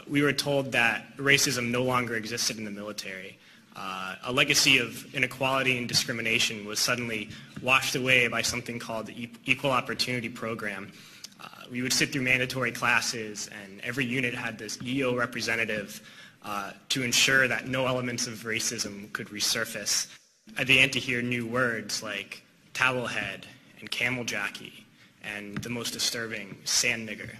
we were told that racism no longer existed in the military. A legacy of inequality and discrimination was suddenly washed away by something called the Equal Opportunity Program. We would sit through mandatory classes, and every unit had this EO representative to ensure that no elements of racism could resurface. I began to hear new words like towelhead and camel jockey, and the most disturbing, sand nigger.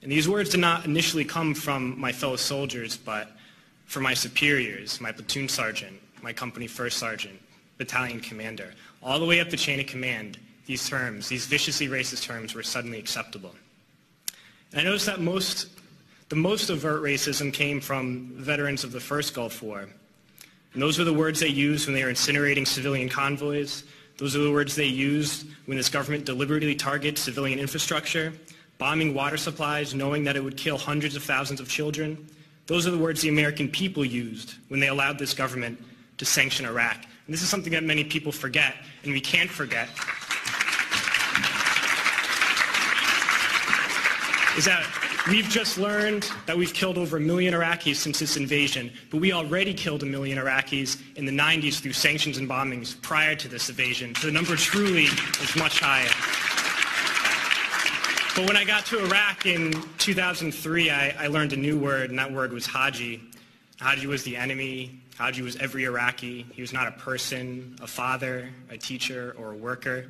And these words did not initially come from my fellow soldiers, but from my superiors, my platoon sergeant, my company first sergeant, battalion commander. All the way up the chain of command, these terms, these viciously racist terms, were suddenly acceptable. And I noticed that the most overt racism came from veterans of the first Gulf War. And those were the words they used when they were incinerating civilian convoys. Those are the words they used when this government deliberately targets civilian infrastructure, bombing water supplies, knowing that it would kill hundreds of thousands of children. Those are the words the American people used when they allowed this government to sanction Iraq. And this is something that many people forget, and we can't forget, is that we've just learned that we've killed over 1 million Iraqis since this invasion, but we already killed 1 million Iraqis in the 90s through sanctions and bombings prior to this invasion. So the number truly is much higher. But when I got to Iraq in 2003, I learned a new word, and that word was Haji. Haji was the enemy. Haji was every Iraqi. He was not a person, a father, a teacher, or a worker.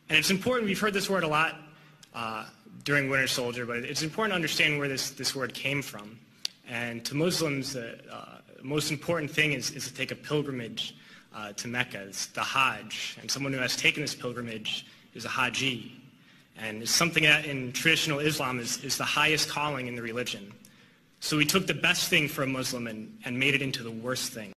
And it's important, we've heard this word a lot during Winter Soldier, but it's important to understand where this word came from. And to Muslims, the most important thing is to take a pilgrimage to Mecca. It's the Hajj. And someone who has taken this pilgrimage is a Haji. And it's something that in traditional Islam is the highest calling in the religion. So we took the best thing for a Muslim and made it into the worst thing.